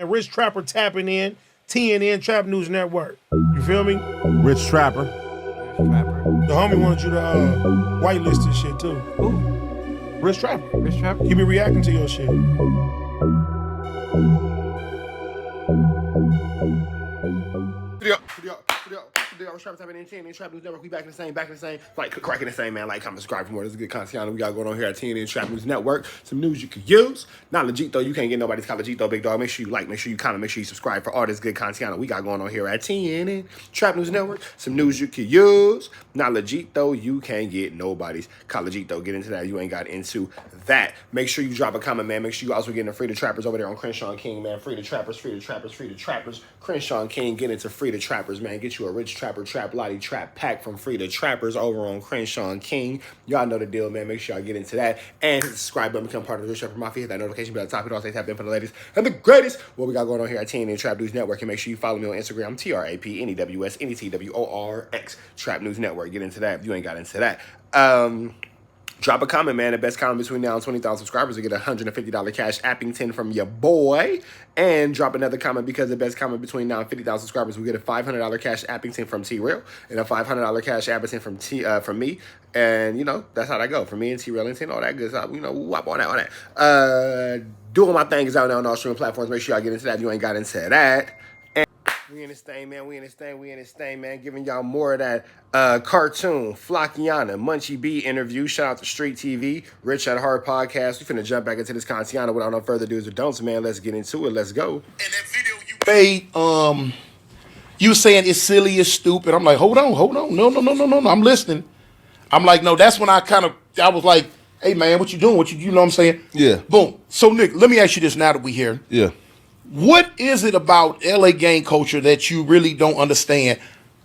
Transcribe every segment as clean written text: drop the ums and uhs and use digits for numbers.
And Rich Trapper tapping in, TNN Trap News Network. You feel me? Rich Trapper. The homie wanted you to whitelist this shit too. Who? Rich Trapper. Rich Trapper? He be reacting to your shit. Trap News Network. We back in the same. Like cracking the same, man. Like, comment, subscribe for more. This is good content we got going on here at TNN Trap News Network. Some news you could use. Not legit though. You can't get nobody's call legit though, big dog. Make sure you like, make sure you comment, make sure you subscribe for all this good content we got going on here at TNN Trap News Network. Some news you could use. Not legit though. You can't get nobody's call legit though. Get into that. You ain't got into that. Make sure you drop a comment, man. Make sure you also get into Free the Trappers over there on Crenshaw King, man. Free the Trappers, Free the Trappers, Free the Trappers. Crenshaw King, get into Free the Trappers, man. Get you a Rich Trapper Trap Lottie Trap pack from Free the Trappers over on Crenshaw King. Y'all know the deal, man. Make sure y'all get into that. And hit the subscribe button, become part of the Rich Trapper Mafia. Hit that notification bell at the top. It all say tap in for the latest and the greatest. What we got going on here at TNN Trap News Network. And make sure you follow me on Instagram, TRAPNEWSNETWORX Trap News Network. Get into that if you ain't got into that. Drop a comment, man. The best comment between now and 20,000 subscribers will get a $150 cash Appington from your boy. And drop another comment because the best comment between now and 50,000 subscribers will get a $500 cash Appington from T-Real and a $500 cash Appington from me. And, you know, that's how that go. For me and T-Real and all that good stuff. You know, whop on that. Doing my things out now on all streaming platforms. Make sure y'all get into that if you ain't got into that. We in this thing, man. Giving y'all more of that cartoon, Flackiana, Munchie B interview. Shout out to Street TV, Rich at Heart podcast. We finna jump back into this Contiana without no further do's or don'ts, man. Let's get into it. Let's go. And that video you made, you saying it's silly, it's stupid. I'm like, hold on. No. I'm listening. I'm like, no, that's when I was like, hey, man, what you doing? You know what I'm saying? Yeah. Boom. So, Nick, let me ask you this now that we here. Yeah. What is it about LA gang culture that you really don't understand?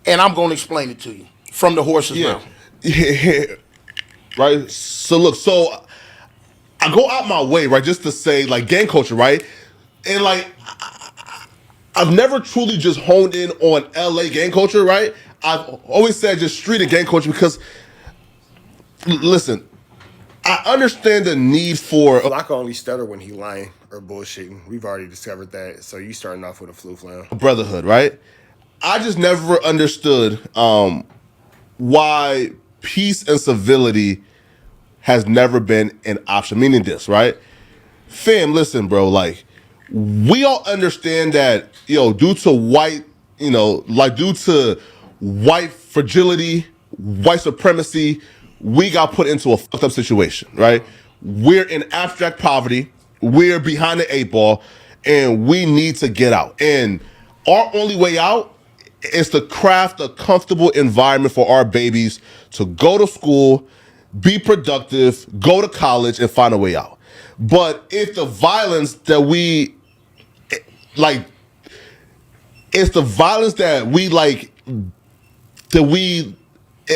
And I'm going to explain it to you from the horse's mouth. Yeah. Right. So look, I go out my way, right, just to say like gang culture, right? And like I've never truly just honed in on LA gang culture, right? I've always said just street and gang culture because listen, I understand the need for Flacko only stutter when he lying or bullshitting. We've already discovered that. So you starting off with a flu flam. brotherhood, right? I just never understood why peace and civility has never been an option. Meaning this, right? Fam, listen, bro, like we all understand that, due to white fragility, white supremacy, we got put into a fucked up situation, right? We're in abstract poverty. We're behind the 8 ball, and we need to get out. And our only way out is to craft a comfortable environment for our babies to go to school, be productive, go to college, and find a way out. But if the violence that we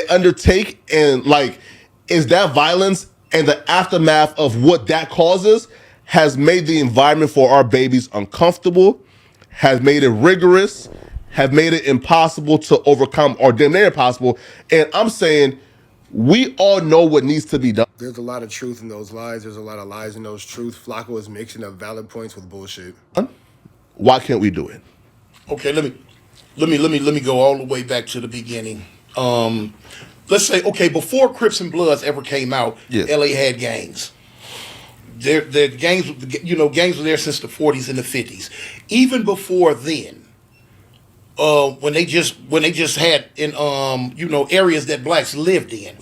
undertake, and like is that violence and the aftermath of what that causes has made the environment for our babies uncomfortable, has made it rigorous, have made it impossible to overcome, or damn near impossible. And I'm saying we all know what needs to be done. There's a lot of truth in those lies. There's a lot of lies in those truths. Flacco is mixing up valid points with bullshit. Why can't we do it? Okay, let me go all the way back to the beginning. Let's say, okay, before Crips and Bloods ever came out, LA had gangs. The gangs, gangs were there since the 40s and the 50s. Even before then, when they just had in areas that blacks lived in,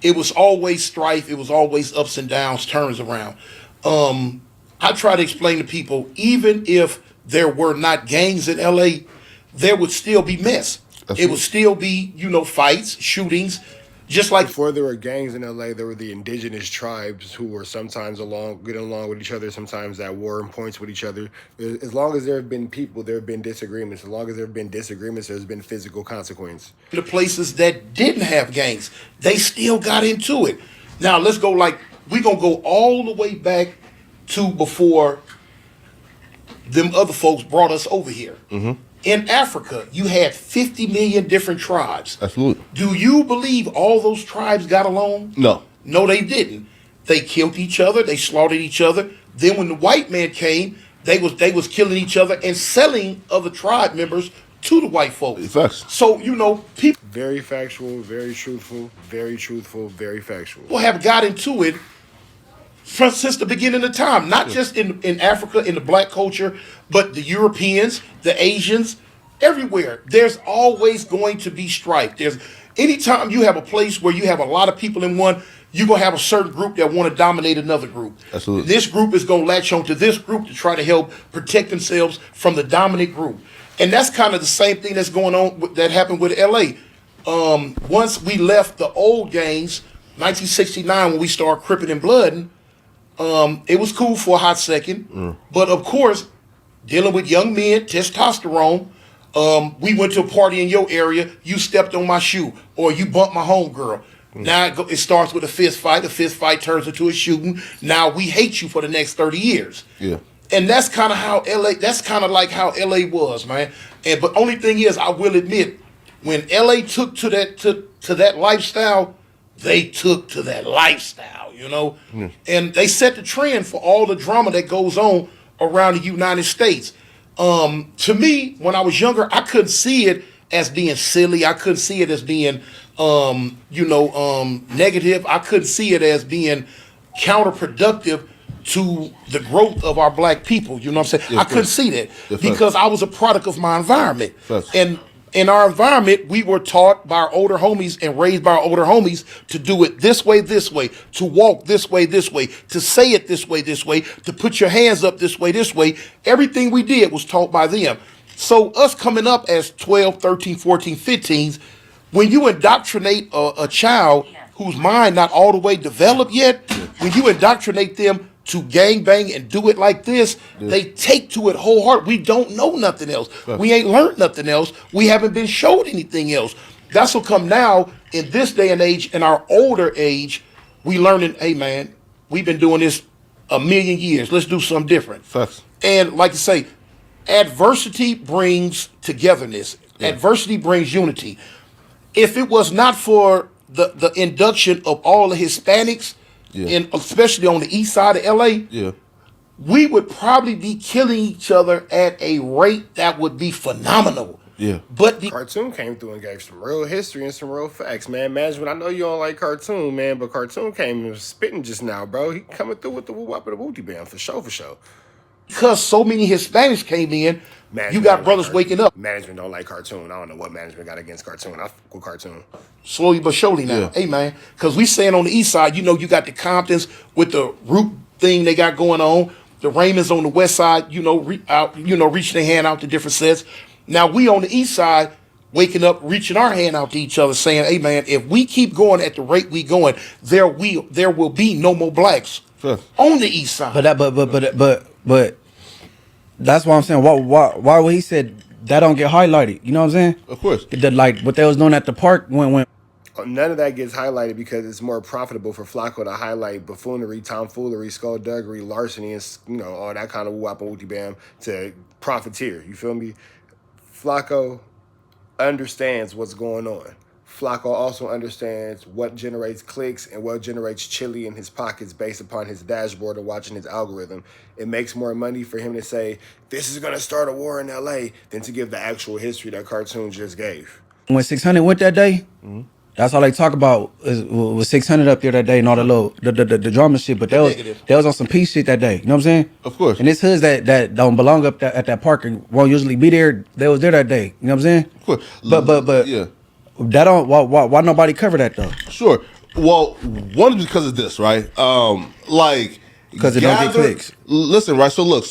it was always strife. It was always ups and downs, turns around. I try to explain to people, even if there were not gangs in LA, there would still be mess. It would still be, fights, shootings, just like before there were gangs in LA, there were the indigenous tribes who were sometimes getting along with each other, sometimes at war and points with each other. As long as there have been people, there have been disagreements. As long as there have been disagreements, there's been physical consequence. The places that didn't have gangs, they still got into it. Now let's go we're gonna go all the way back to before them other folks brought us over here. Mm-hmm. In Africa, you had 50 million different tribes. Absolutely. Do you believe all those tribes got along? No. No, they didn't. They killed each other. They slaughtered each other. Then when the white man came, They was killing each other and selling other tribe members to the white folks. Facts. So people Very factual, very truthful, very truthful, very factual. have got into it since the beginning of time, not just in Africa, in the black culture, but the Europeans, the Asians, everywhere. There's always going to be strife. Anytime you have a place where you have a lot of people in one, you're going to have a certain group that want to dominate another group. Absolutely. This group is going to latch on to this group to try to help protect themselves from the dominant group. And that's kind of the same thing that's going on that happened with LA. Once we left the old gangs, 1969, when we started Crippin' and Bloodin', it was cool for a hot second. But of course, dealing with young men, testosterone, we went to a party in your area, you stepped on my shoe, or you bumped my homegirl. Now it starts with a fist fight. The fist fight turns into a shooting. Now we hate you for the next 30 years. Yeah. And that's kind of how LA, that's kind of like how LA was, man. But only thing is, I will admit, when LA took to that lifestyle, they took to that lifestyle, and they set the trend for all the drama that goes on around the United States. To me, when I was younger, I couldn't see it as being silly. I couldn't see it as being, negative. I couldn't see it as being counterproductive to the growth of our black people. You know what I'm saying? I couldn't see that because I was a product of my environment. And in our environment, we were taught by our older homies and raised by our older homies to do it this way, to walk this way, to say it this way, to put your hands up this way. Everything we did was taught by them. So us coming up as 12, 13, 14, 15s, when you indoctrinate a child whose mind not all the way developed yet, when you indoctrinate them to gangbang and do it like this, they take to it wholeheartedly. We don't know nothing else. We ain't learned nothing else. We haven't been showed anything else. That's what come now in this day and age, in our older age, we learning, hey man, we've been doing this a million years. Let's do something different. And like I say, adversity brings togetherness. Adversity brings unity. If it was not for the induction of all the Hispanics, and especially on the east side of LA, we would probably be killing each other at a rate that would be phenomenal. But Cartoon came through and gave some real history and some real facts, man. Management, I know you don't like Cartoon, man, but Cartoon came and was spitting just now, bro. He coming through with the woo-wop of the Wooty Band for sure. Because so many Hispanics came in, you got brothers waking up. Management don't like Cartoon. I don't know what management got against Cartoon. I fuck with Cartoon. Slowly but surely now. Hey, man, because we saying on the east side, you got the Comptons with the root thing they got going on. The Raymonds on the west side, reaching their hand out to different sets. Now we on the east side, waking up, reaching our hand out to each other, saying, hey, man, if we keep going at the rate we going, there will be no more blacks on the east side. But that's why I'm saying why what he said that don't get highlighted. You know what I'm saying? Of course. Like what they was doing at the park when none of that gets highlighted because it's more profitable for Flakko to highlight buffoonery, tomfoolery, skullduggery, larceny, and all that kind of whoop and wooty bam to profiteer. You feel me? Flakko understands what's going on. Flakko also understands what generates clicks and what generates chili in his pockets based upon his dashboard and watching his algorithm. It makes more money for him to say, this is going to start a war in LA than to give the actual history that Cartoon just gave. When 600 went that day, that's all they talk about was 600 up there that day and all the drama shit. But they was on some peace shit that day. You know what I'm saying? Of course. And it's hoods that don't belong up at that park and won't usually be there. They was there that day. You know what I'm saying? Of course. But yeah. That don't why nobody cover that though? Sure. Well, one is because of this, right? Because it don't get clicks. Listen, right? So look,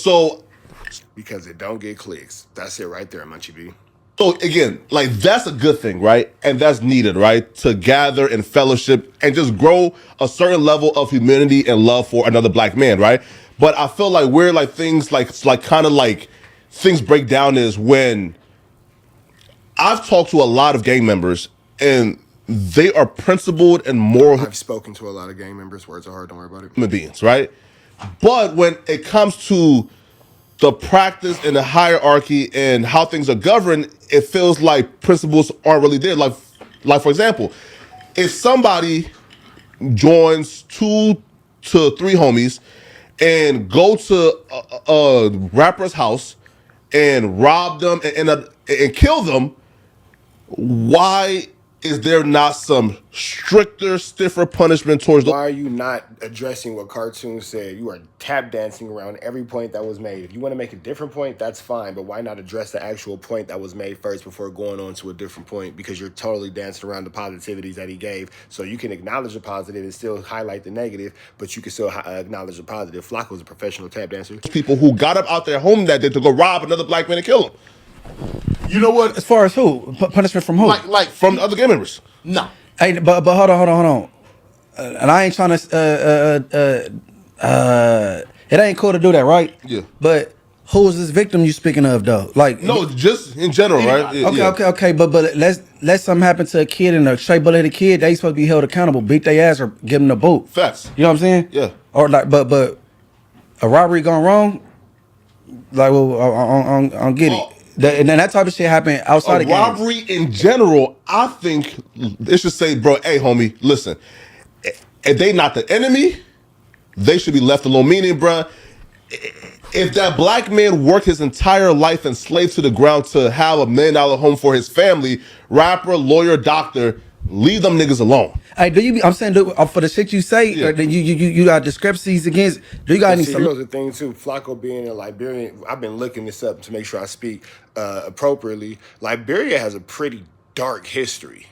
because it don't get clicks. That's it right there, Munchie B. So again, that's a good thing, right? And that's needed, right? To gather and fellowship and just grow a certain level of humanity and love for another black man, right? But I feel like where things things break down is when I've talked to a lot of gang members and they are principled and moral. I've spoken to a lot of gang members. Words are hard. Don't worry about it. Human beings, right? But when it comes to the practice and the hierarchy and how things are governed, it feels like principles aren't really there. Like for example, if somebody joins 2 to 3 homies and go to a rapper's house and rob them and kill them, why is there not some stricter, stiffer punishment towards Why are you not addressing what Cartoon said? You are tap dancing around every point that was made. If you want to make a different point, that's fine, but why not address the actual point that was made first before going on to a different point? Because you're totally dancing around the positivities that he gave. So you can acknowledge the positive and still highlight the negative, but you can still acknowledge the positive. Flakko was a professional tap dancer. people who got up out their home that day to go rob another black man and kill him? You know what? As far as who? Punishment from who? Like From the other gang members. no. Hey, but hold on. And I ain't trying to. It ain't cool to do that, right? Yeah. But who is this victim you speaking of, though? Like, No, just in general, right? Yeah, okay. But let something happen to a kid and a straight bulleted kid. They supposed to be held accountable. Beat their ass or give them the boot. Facts. You know what I'm saying? Yeah. Or like, but a robbery gone wrong. Like, well, I don't get it. And then that type of shit happen outside of games. Robbery in general, I think it should say, bro, hey, homie, listen, if they not the enemy, they should be left alone. Meaning, bro, if that black man worked his entire life enslaved to the ground to have $1 million home for his family, rapper, lawyer, doctor, leave them niggas alone. Hey, I'm saying, for the shit you say, Yeah. you got discrepancies against. Do you got any? See, here's the thing too. Flakko being a Liberian, I've been looking this up to make sure I speak appropriately. Liberia has a pretty dark history.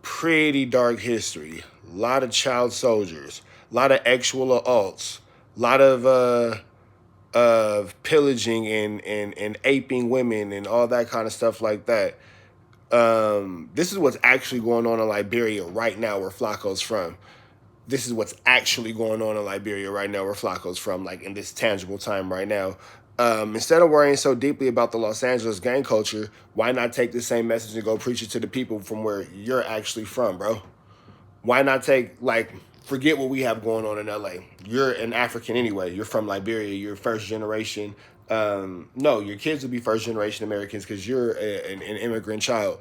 A lot of child soldiers, a lot of sexual assaults, a lot of pillaging and aping women and all that kind of stuff like that. This is what's actually going on in Liberia right now, where Flakko's from. This is what's actually going on in Liberia right now, where Flakko's from, like in this tangible time right now. Instead of worrying so deeply about the Los Angeles gang culture, why not take the same message and go preach it to the people from where you're actually from, bro? Why not forget what we have going on in LA? You're an African anyway. You're from Liberia. You're first generation. No, your kids will be first generation Americans because you're an immigrant child.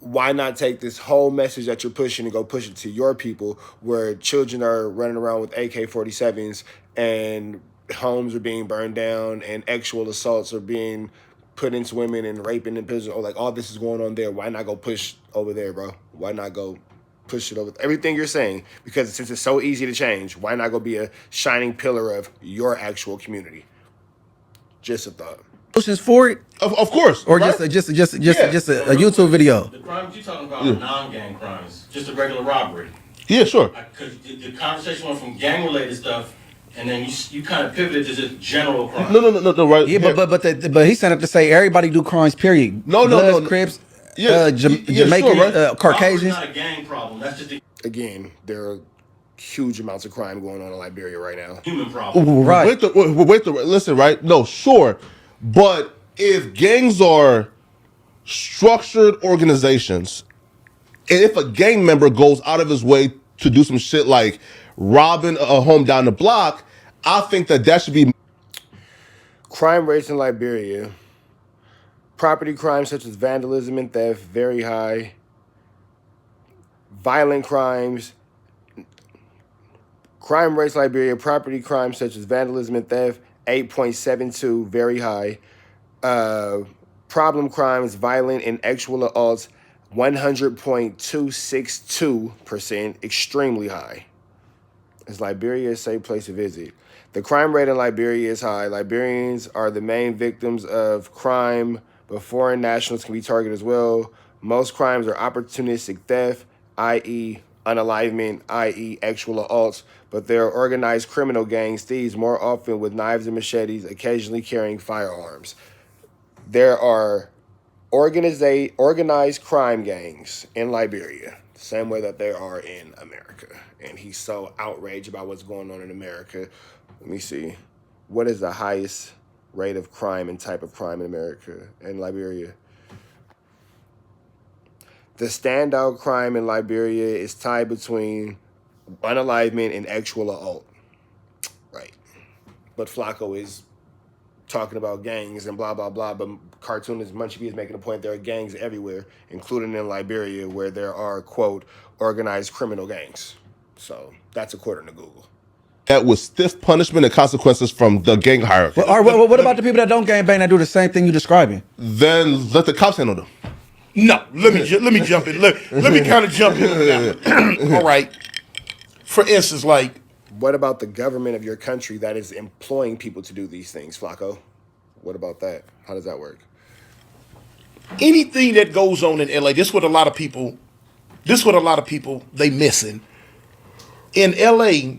Why not take this whole message that you're pushing and go push it to your people, where children are running around with AK-47s and homes are being burned down and sexual assaults are being put into women and raping in prison, or like all this is going on there? Why not go push over there, bro? Why not go push it over? Everything you're saying, because since it's so easy to change, why not go be a shining pillar of your actual community? Just a thought. Solutions for it, Of course. or right? just a YouTube video. The crimes you're talking about are non-gang crimes, just a regular robbery. Yeah, sure. Because the conversation went from gang-related stuff, and then you kind of pivoted to just general crime. No, right. Yeah, but he's saying up to say everybody do crimes. Period. No, Bloods, Crips, Jamaican, sure, right? Robbery's Caucasians. not a gang problem. That's just a Again, there are huge amounts of crime going on in Liberia right now. human problem. Right. Listen, right? No, sure. But if gangs are structured organizations, and if a gang member goes out of his way to do some shit like robbing a home down the block, I think that should be. Crime rates in Liberia. Property crimes such as vandalism and theft, very high. Violent crimes. Crime rates Liberia. Property crimes such as vandalism and theft, 8.72, very high. Problem crimes, violent and sexual assaults, 100.262%, extremely high. Is Liberia a safe place to visit? The crime rate in Liberia is high. Liberians are the main victims of crime, but foreign nationals can be targeted as well. Most crimes are opportunistic theft, i.e. unalivement, i.e. sexual assaults, but there are organized criminal gangs, thieves more often with knives and machetes, occasionally carrying firearms. There are organized crime gangs in Liberia, the same way that there are in America. And he's so outraged about what's going on in America. Let me see. What is the highest rate of crime and type of crime in America and Liberia? The standout crime in Liberia is tied between unalivement and sexual assault. Right. But Flakko is talking about gangs and blah, blah, blah. But cartoonist Munchie is making a point there are gangs everywhere, including in Liberia, where there are, quote, organized criminal gangs. So that's according to Google. that with stiff punishment and consequences from the gang hierarchy. What about the people that don't gang bang that do the same thing you're describing? Then let the cops handle them. No, let me jump in. Let me kind of jump in. All right. For instance, like, What about the government of your country that is employing people to do these things, Flakko? What about that? How does that work? anything that goes on in LA, this is what a lot of people they missing. In LA,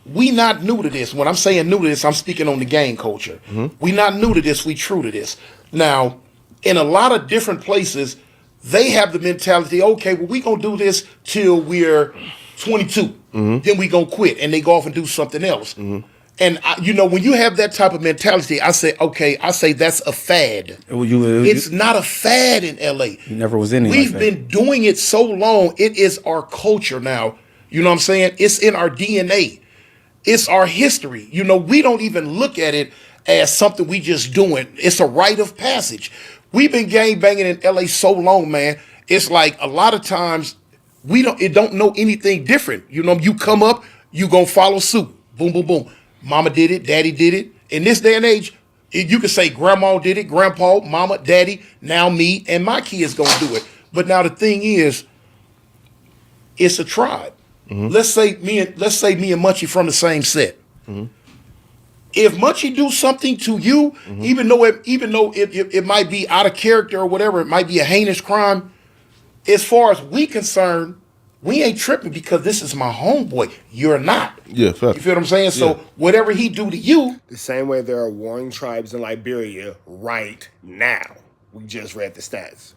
we not new to this. When I'm saying new to this, I'm speaking on the gang culture. We not new to this, we true to this. Now, in a lot of different places, they have the mentality, okay, well, we gonna do this till we're 22. Then we gonna quit, and they go off and do something else. And when you have that type of mentality, I say that's a fad. It's not a fad in LA. You never was in it. We've been doing it so long. It is our culture now. You know what I'm saying? It's in our DNA. It's our history. We don't even look at it as something we just doing. It's a rite of passage. We've been gang banging in LA so long, man. It's like a lot of times it don't know anything different. You come up, you gonna follow suit. Boom, boom, boom. Mama did it, daddy did it. In this day and age, you can say grandma did it, grandpa, mama, daddy, now me, and my kids gonna do it. But now the thing is, it's a tribe. Let's say me and Munchie from the same set. If Munchie do something to you, even though it might be out of character or whatever, it might be a heinous crime, as far as we concerned, we ain't tripping because this is my homeboy. You're not. Yeah, fact. You feel what I'm saying? So whatever he do to you, The same way there are warring tribes in Liberia right now. We just read the stats.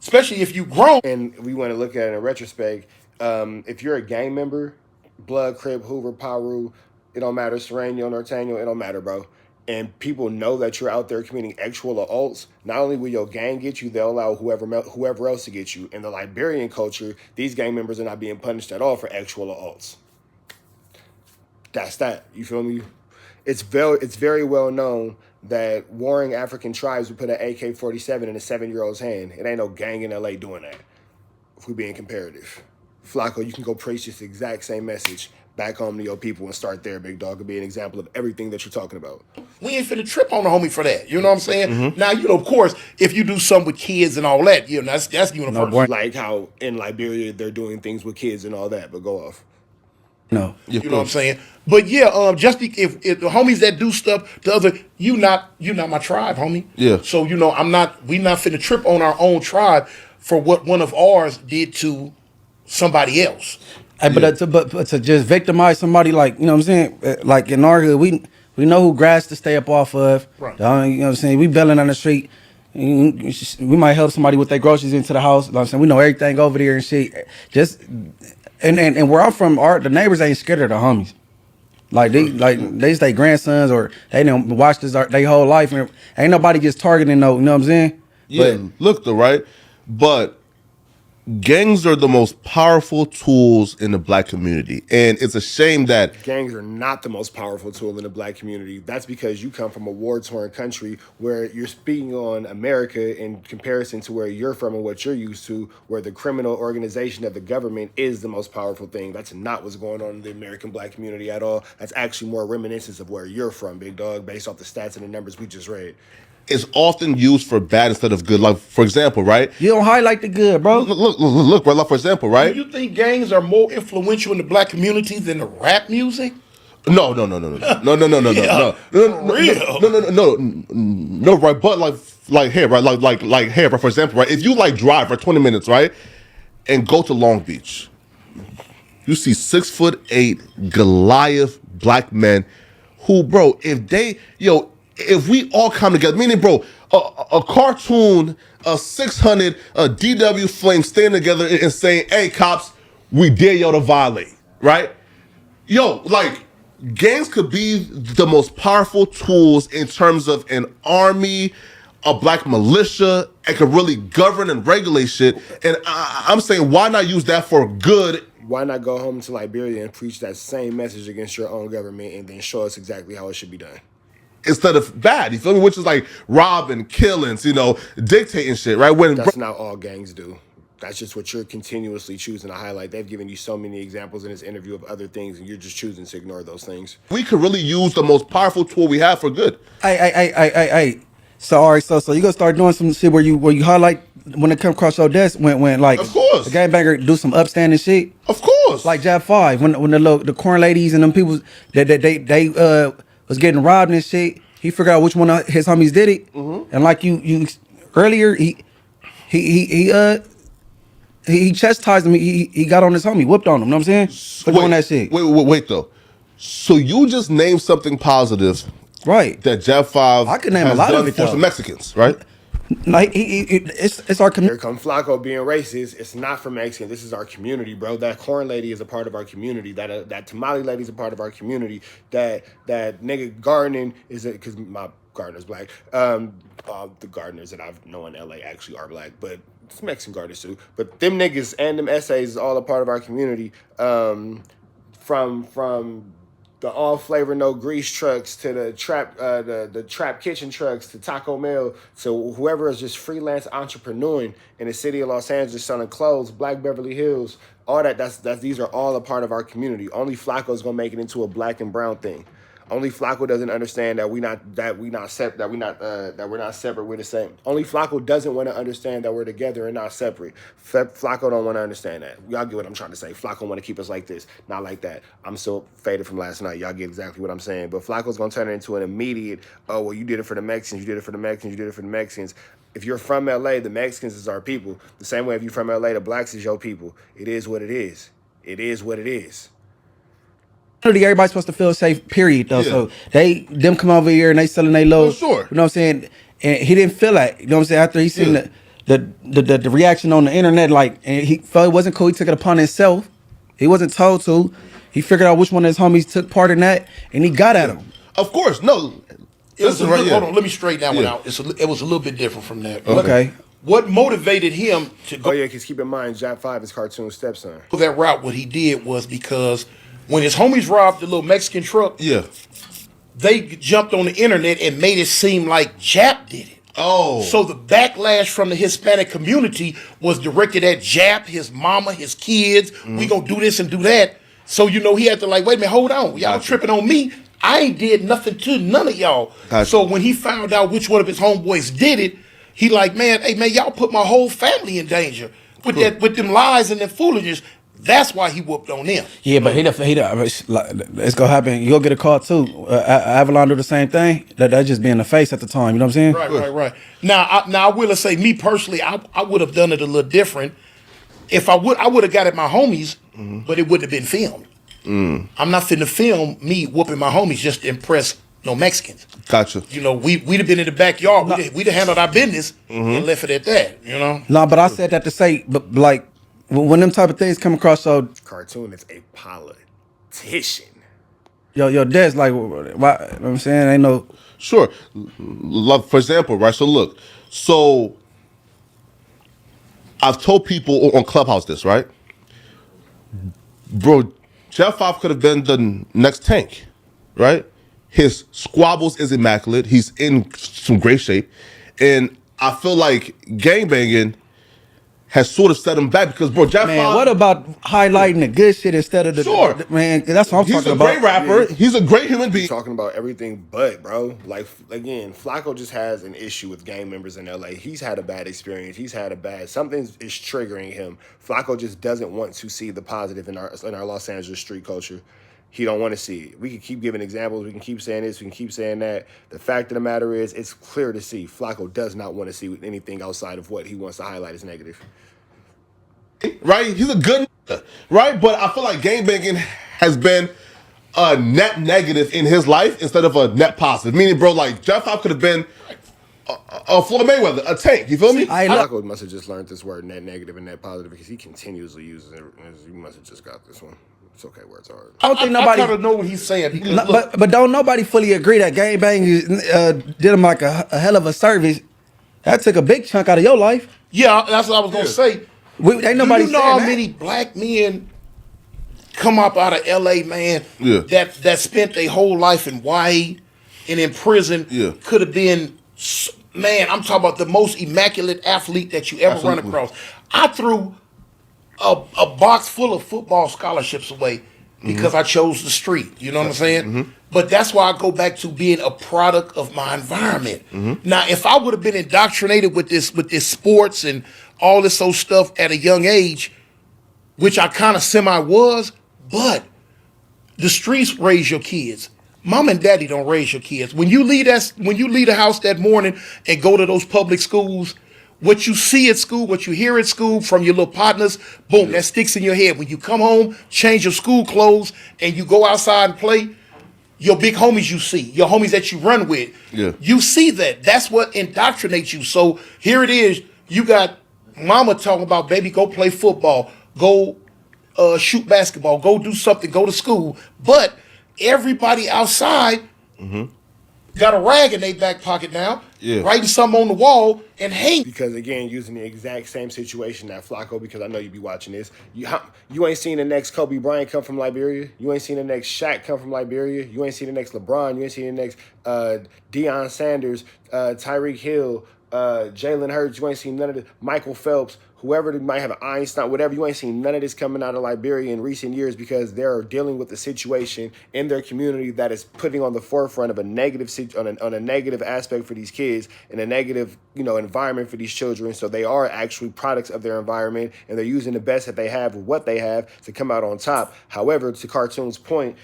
especially if you grown. And we want to look at it in retrospect. If you're a gang member, Blood, Crip, Hoover, Paru, it don't matter, Sereno, Norteño, it don't matter, bro. And people know that you're out there committing actual assaults. Not only will your gang get you, they'll allow whoever else to get you. In the Liberian culture, these gang members are not being punished at all for actual assaults. That's that. You feel me? It's very well known that warring African tribes would put an AK-47 in a 7-year-old's hand. It ain't no gang in LA doing that, if we're being comparative. Flakko, you can go preach this exact same message back home to your people and start there, big dog. It'll be an example of everything that you're talking about. We ain't finna trip on the homie for that. You know what I'm saying? Now, of course, if you do something with kids and all that, that's universal. Like how in Liberia they're doing things with kids and all that, but go off. No. You know what I'm saying? But yeah, if the homies that do stuff to other, you not my tribe, homie. Yeah. So we not finna trip on our own tribe for what one of ours did to somebody else. But to just victimize somebody, like, you know what I'm saying? Like in our hood, we know who grass to stay up off of. Right. You know what I'm saying? We belling on the street. We might help somebody with their groceries into the house. You know what I'm saying? We know everything over there and shit. And where I'm from, the neighbors ain't scared of the homies. Like they stay grandsons or they done watched this their whole life, and ain't nobody gets targeted. No, you know what I'm saying? Yeah, look though, right? But gangs are the most powerful tools in the black community, and it's a shame that Gangs are not the most powerful tool in the black community. That's because you come from a war-torn country where you're speaking on America in comparison to where you're from and what you're used to, where the criminal organization of the government is the most powerful thing. That's not what's going on in the American black community at all. That's actually more reminiscence of where you're from, big dog, based off the stats and the numbers we just read. it's often used for bad instead of good. Like, for example, right? You don't highlight the good, bro. Look, bro. Like, for example, right? Do you think gangs are more influential in the black community than the rap music? No, Real. right? But like here, right? Like here, right? For example, right? If you drive for 20 minutes, right, and go to Long Beach, you see 6'8" Goliath black men who, bro, if we all come together, meaning, bro, a cartoon, a 600, a DW Flame standing together and saying, "Hey, cops, we dare y'all to violate," right? Gangs could be the most powerful tools in terms of an army, a black militia, and could really govern and regulate shit. And I'm saying, why not use that for good? Why not go home to Liberia and preach that same message against your own government and then show us exactly how it should be done? Instead of bad, you feel me? Which is like robbing, killings, dictating shit, right? That's not all gangs do. That's just what you're continuously choosing to highlight. They've given you so many examples in this interview of other things, and you're just choosing to ignore those things. We could really use the most powerful tool we have for good. Hey. So all right, so you gonna start doing some shit where you highlight when it come across your desk when like Of course. the gangbanger do some upstanding shit. Of course. Like Jab 5 when the corn ladies and them people that they was getting robbed and shit. He figured out which one of his homies did it, and like you earlier he chastised him. He got on his homie, whooped on him. You know what I'm saying? For doing that shit. Wait though. So you just named something positive, Right. that Jab 5 I could name has a lot done of it for though. some Mexicans, right? Like it's our Here community. come Flakko being racist. It's not for Mexican. This is our community, bro. That corn lady is a part of our community. That tamale lady is a part of our community. That nigga gardening is because my gardener's black. The gardeners that I've known in LA actually are black, but it's Mexican gardeners too. But them niggas and them essays is all a part of our community. From the all flavor no grease trucks to the trap kitchen trucks to Taco Bell to whoever is just freelance entrepreneuring in the city of Los Angeles selling clothes, Black Beverly Hills, all that. That's these are all a part of our community. Only Flacco's gonna make it into a black and brown thing. Only Flakko doesn't understand that we're not separate. We're the same. Only Flakko doesn't want to understand that we're together and not separate. Flakko don't want to understand that. Y'all get what I'm trying to say. Flakko want to keep us like this, not like that. I'm so faded from last night. Y'all get exactly what I'm saying. But Flakko's gonna turn it into an immediate. Oh well, you did it for the Mexicans. You did it for the Mexicans. You did it for the Mexicans. If you're from LA, the Mexicans is our people. The same way if you're from LA, the blacks is your people. It is what it is. It is what it is. Everybody's supposed to feel safe, period, though. Yeah. So them come over here and they selling they low. For sure. You know what I'm saying? And he didn't feel that. You know what I'm saying? After he seen the reaction on the internet, like, and he felt it wasn't cool. He took it upon himself. He wasn't told to. He figured out which one of his homies took part in that, and he got at him. Of course, no. Hold on, let me straighten that one out. It was a little bit different from that. Okay. What motivated him to go Oh yeah, because keep in mind, Jab 5 is cartoon stepson. that route? What he did was because when his homies robbed the little Mexican truck, Yeah. they jumped on the internet and made it seem like Jap did it. Oh. So the backlash from the Hispanic community was directed at Jap, his mama, his kids. We gonna do this and do that. So he had to wait a minute, hold on, y'all Gotcha. tripping on me. I ain't did nothing to none of y'all. Gotcha. So when he found out which one of his homeboys did it, he man, y'all put my whole family in danger with with them lies and them foolishness. That's why he whooped on them. Yeah, but it's gonna happen. You'll get a call too. Avalon do the same thing. That just being the face at the time. You know what I'm saying? Right. Now I will say, me personally, I would have done it a little different. If I would have got at my homies, but it wouldn't have been filmed. I'm not finna film me whooping my homies just to impress no Mexicans. Gotcha. We'd have been in the backyard. We'd have handled our business and left it at that. No, but I said that to say, but like when them type of things come across, so Cartoon is a politician. your dad's like, why, you know what I'm saying? Ain't no. Sure. For example, right? So look. So I've told people on Clubhouse this, right? Bro, Jeff 5 could have been the next Tank, right? His squabbles is immaculate. He's in some great shape. And I feel like gangbanging has sort of set him back because, bro, Jeff 5... Man, what about highlighting the good shit instead of the... Sure. Man, that's what I'm talking about. He's a great rapper. He's a great human being. Talking about everything but, bro. Like, again, Flakko just has an issue with gang members in LA. He's had a bad experience. Something is triggering him. Flakko just doesn't want to see the positive in our Los Angeles street culture. He don't want to see it. We can keep giving examples. We can keep saying this. We can keep saying that. The fact of the matter is, it's clear to see Flakko does not want to see anything outside of what he wants to highlight as negative. Right? He's a good nigga, right? But I feel like gangbanging has been a net negative in his life instead of a net positive. Meaning, bro, like, Jeff 5 could have been a Floyd Mayweather, a Tank. You feel me? Flakko must have just learned this word, net negative and net positive, because he continuously uses it. You must have just got this one. It's okay, words hard. I don't think nobody... I kind of know what he's saying. Because but don't nobody fully agree that gangbang did him like a hell of a service. That took a big chunk out of your life. Yeah, that's what I was going to say. Ain't nobody Do you know how saying that. many black men come up out of LA, man, that spent their whole life in YA and in prison, could have been, man, I'm talking about the most immaculate athlete that you ever run across. I threw a box full of football scholarships away because I chose the street. You know what I'm saying? But that's why I go back to being a product of my environment. Now, if I would have been indoctrinated with this sports and all this old stuff at a young age, which I kind of semi was, but the streets raise your kids. Mom and daddy don't raise your kids. When you leave the house that morning and go to those public schools, what you see at school, what you hear at school from your little partners, boom, that sticks in your head. When you come home, change your school clothes, and you go outside and play, your big homies you see, your homies that you run with, you see that. That's what indoctrinates you. So here it is. You got mama talking about, baby, go play football, go shoot basketball, go do something, go to school. But everybody outside got a rag in their back pocket now, writing something on the wall and hate. Because again, using the exact same situation that Flakko, because I know you be watching this. You ain't seen the next Kobe Bryant come from Liberia. You ain't seen the next Shaq come from Liberia. You ain't seen the next LeBron. You ain't seen the next Deion Sanders, Tyreek Hill, Jalen Hurts. You ain't seen none of the Michael Phelps. Whoever might have an Einstein, whatever, you ain't seen none of this coming out of Liberia in recent years because they're dealing with the situation in their community that is putting on the forefront of a negative on a negative aspect for these kids and a negative, environment for these children. So they are actually products of their environment and they're using the best that they have with what they have to come out on top. However, to Cartoon's point,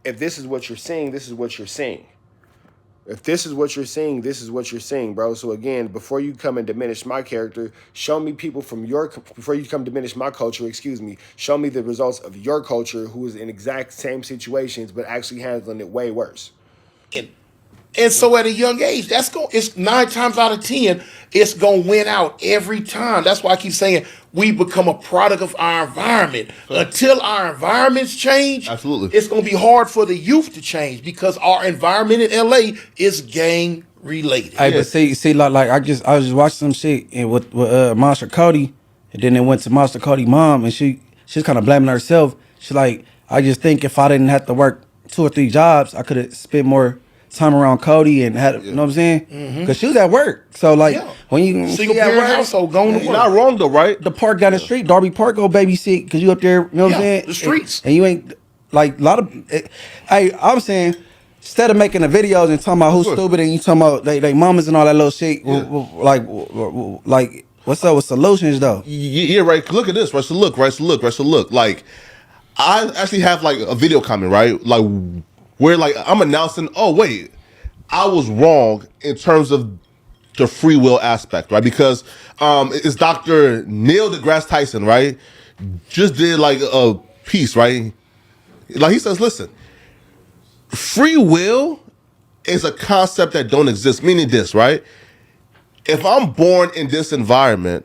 if this is what you're seeing, this is what you're seeing. If this is what you're seeing, this is what you're seeing, bro. So again, before you come and diminish my character, show me people from before you come diminish my culture, show me the results of your culture who is in exact same situations, but actually handling it way worse. And so at a young age, it's 9 times out of 10, it's going to win out every time. That's why I keep saying we become a product of our environment. Until our environments change, it's going to be hard for the youth to change because our environment in LA is gang related. Hey, but see, like I was just watching some shit and with Monster Cody, and then it went to Monster Cody's mom, and she's kind of blaming herself. She's like, I just think if I didn't have to work 2 or 3 jobs, I could have spent more time around Cody and had, you know what I'm saying? Because she was at work. So, like, when you single parent household going to work. You're not wrong, though, right? The park down the street, Darby Park, go babysit because you up there, you know what I'm saying? The streets. And you ain't, like, a lot of, I'm saying, instead of making the videos and talking about who's stupid and you talking about they mamas and all that little shit, like, what's up with solutions, though? Yeah, right. Look at this, right? So look. Like, I actually have, like, a video coming, right? Like, where, like, I'm announcing, oh, wait, I was wrong in terms of the free will aspect, right? Because it's Dr. Neil deGrasse Tyson, right? Just did, like, a piece, right? Like, he says, listen, free will is a concept that don't exist, meaning this, right? If I'm born in this environment,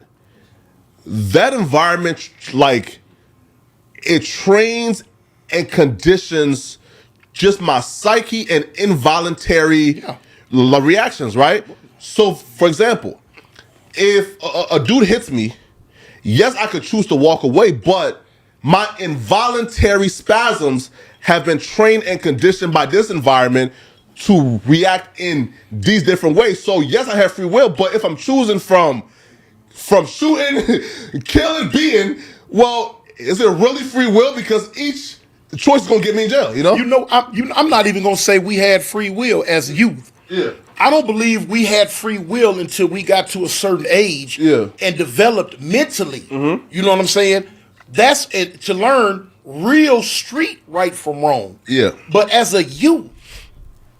that environment, like, it trains and conditions just my psyche and involuntary reactions, right? So, for example, if a dude hits me, yes, I could choose to walk away, but my involuntary spasms have been trained and conditioned by this environment to react in these different ways. So, yes, I have free will, but if I'm choosing from shooting, killing, being, well, is it really free will? Because each choice is gonna get me in jail, you know? I'm not even gonna say we had free will as youth. Yeah. I don't believe we had free will until we got to a certain age and developed mentally. You know what I'm saying? That's it, to learn real street right from wrong. Yeah. But as a youth,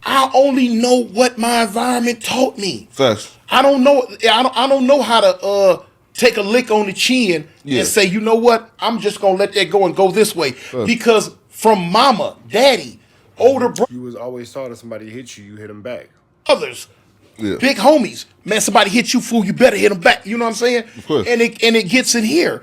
I only know what my environment taught me. Facts. I don't know how to take a lick on the chin and say, you know what, I'm just gonna let that go and go this way. Because from mama, daddy, older brother, You was always taught if somebody hit you, you hit them back. others, big homies, man, somebody hit you, fool, you better hit them back. You know what I'm saying? Of course. And it gets in here.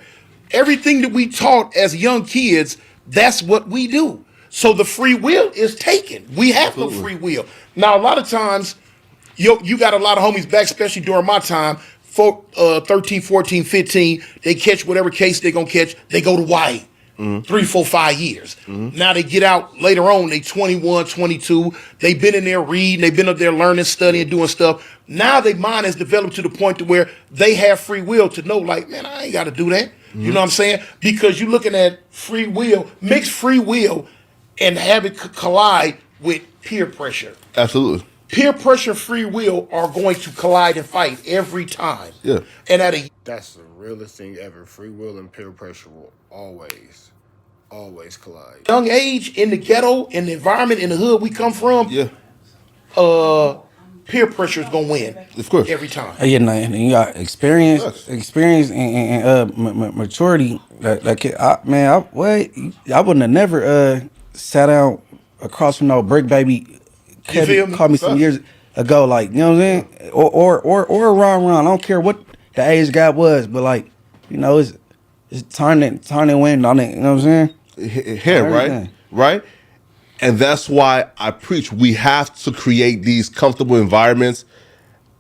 Everything that we taught as young kids, that's what we do. So the free will is taken. We have no free will. Now, a lot of times, you got a lot of homies back, especially during my time, 13, 14, 15, they catch whatever case they're going to catch, they go to white. 3, 4, 5 years. Now they get out later on, they 21, 22. They've been in there reading, they've been up there learning, studying, doing stuff. Now their mind has developed to the point to where they have free will to know, like, man, I ain't got to do that. You know what I'm saying? Because you're looking at free will, mix free will and have it collide with peer pressure. Absolutely. Peer pressure, free will are going to collide and fight every time. Yeah. And at a That's the realest thing ever. Free will and peer pressure will always collide. young age, in the ghetto, in the environment, in the hood we come from, Yeah. peer pressure is gonna win. Of course. Every time. Yeah, and you got experience, Yes. and maturity. That kid, I wouldn't have never sat down across from no brick baby. feel me? Called me some years ago, like, you know what I'm saying, or around. I don't care what the age gap was, but like, you know, it's turning wind on it. You know what I'm saying? Here, right? Everything. Right? And that's why I preach we have to create these comfortable environments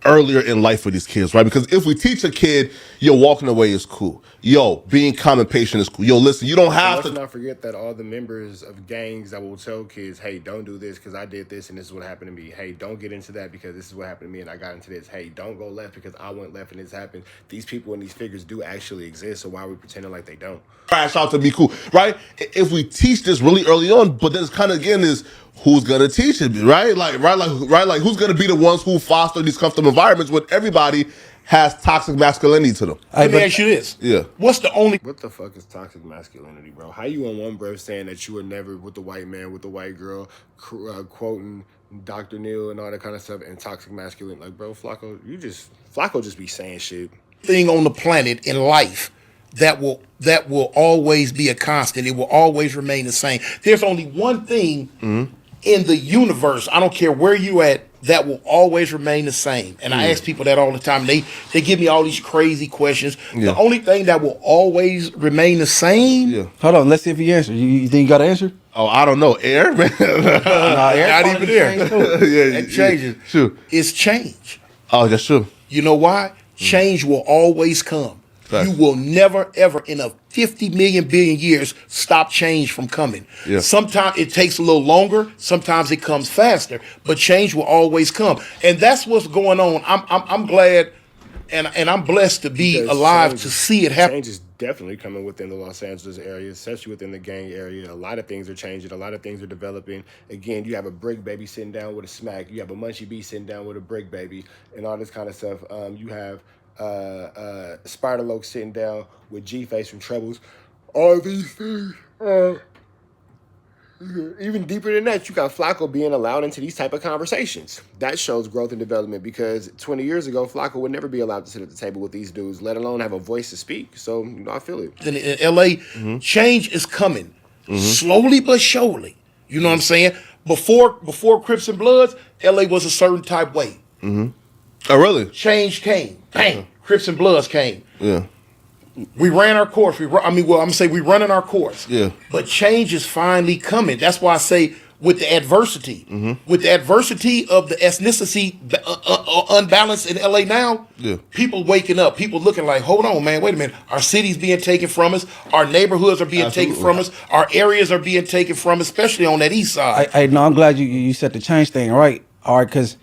earlier in life for these kids, right? Because if we teach a kid, yo, walking away is cool. Yo, being calm and patient is cool. Yo, listen, you don't have Let's to. not forget that all the members of gangs that will tell kids, hey, don't do this because I did this and this is what happened to me. Hey, don't get into that because this is what happened to me and I got into this. Hey, don't go left because I went left and this happened. These people and these figures do actually exist, so why are we pretending like they don't? Crash out to be cool, right? If we teach this really early on, but then it's kind of again is who's gonna teach it, right? Like who's gonna be the ones who foster these comfortable environments when everybody has toxic masculinity to them? Let me ask you this. Yeah. What's the only What the fuck is toxic masculinity, bro? How you on one breath saying that you were never with the white man, with the white girl, quoting Dr. Neil and all that kind of stuff, and toxic masculinity? Like, bro, Flakko just be saying shit. thing on the planet in life that will always be a constant? It will always remain the same. There's only one thing in the universe, I don't care where you at, that will always remain the same. And I ask people that all the time. They give me all these crazy questions. Yeah. The only thing that will always remain the same, Yeah. Hold on, let's see if he answered. You think you got an answer? Oh, I don't know. Air, man. Nah, not even there. Yeah, That changes. Sure. It's change. Oh, that's true. You know why? Change will always come. Facts. You will never, ever in a 50 million billion years stop change from coming. Yeah. Sometimes it takes a little longer. Sometimes it comes faster, but change will always come. And that's what's going on. I'm glad and I'm blessed to be Because alive change- to see it happen. Change is definitely coming within the Los Angeles area, especially within the gang area. A lot of things are changing. A lot of things are developing. Again, you have a brick baby sitting down with a smack. You have a Munchie B sitting down with a brick baby and all this kind of stuff. You have Spider Loke sitting down with G-Face from Troubles. All these things. Even deeper than that, you got Flakko being allowed into these type of conversations. That shows growth and development because 20 years ago, Flakko would never be allowed to sit at the table with these dudes, let alone have a voice to speak. So, you know, I feel it. In LA, change is coming. Slowly but surely. You know what I'm saying? Before Crips and Bloods, LA was a certain type way. Oh, really? Change came. Bang. Crips and Bloods came. Yeah. We ran our course. I'm gonna say we running our course. Yeah. But change is finally coming. That's why I say with the adversity, with the adversity of the ethnicity unbalanced in LA now, Yeah. people waking up, people looking like, hold on, man, wait a minute. Our city's being taken from us. Our neighborhoods are being taken from us. Our areas are being taken from us, especially on that east side. No, I'm glad you said the change thing, right? All right, because,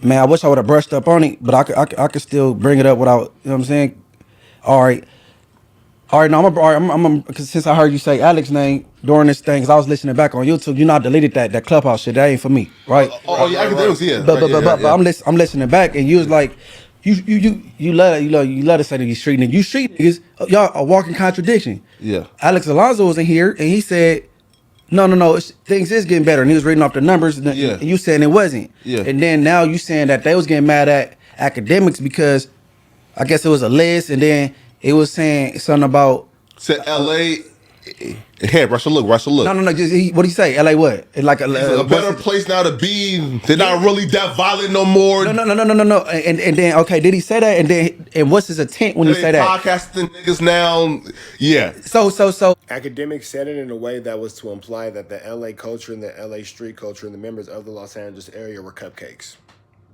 man, I wish I would have brushed up on it, but I could still bring it up without, you know what I'm saying? All right, no, I'm cause since I heard you say Alex's name during this thing, because I was listening back on YouTube, you know, I deleted that Clubhouse shit. That ain't for me, right? Oh, yeah, academics, yeah. But Yeah. I'm listening back, and you was like, you love to say that you street niggas. You street niggas, y'all a walking contradiction. Yeah. Alex Alonso was in here, and he said, no, things is getting better, and he was reading off the numbers, and Yeah. you saying it wasn't. Yeah. And then now you saying that they was getting mad at academics because I guess it was a list, and then it was saying something about Said LA. Here, Russell, look. no. Just what do you say? LA what? It's like A better place now to be. They're not really that violent no more. No. And then okay, did he say that? And what's his intent when he They say that? podcasting niggas now. Yeah. So Academics said it in a way that was to imply that the LA culture and the LA street culture and the members of the Los Angeles area were cupcakes.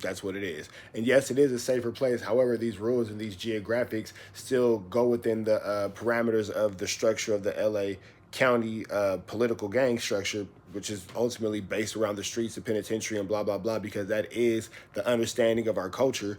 That's what it is. And yes, it is a safer place. However, these rules and these geographics still go within the parameters of the structure of the LA county political gang structure, which is ultimately based around the streets, the penitentiary, and blah, blah, blah, because that is the understanding of our culture.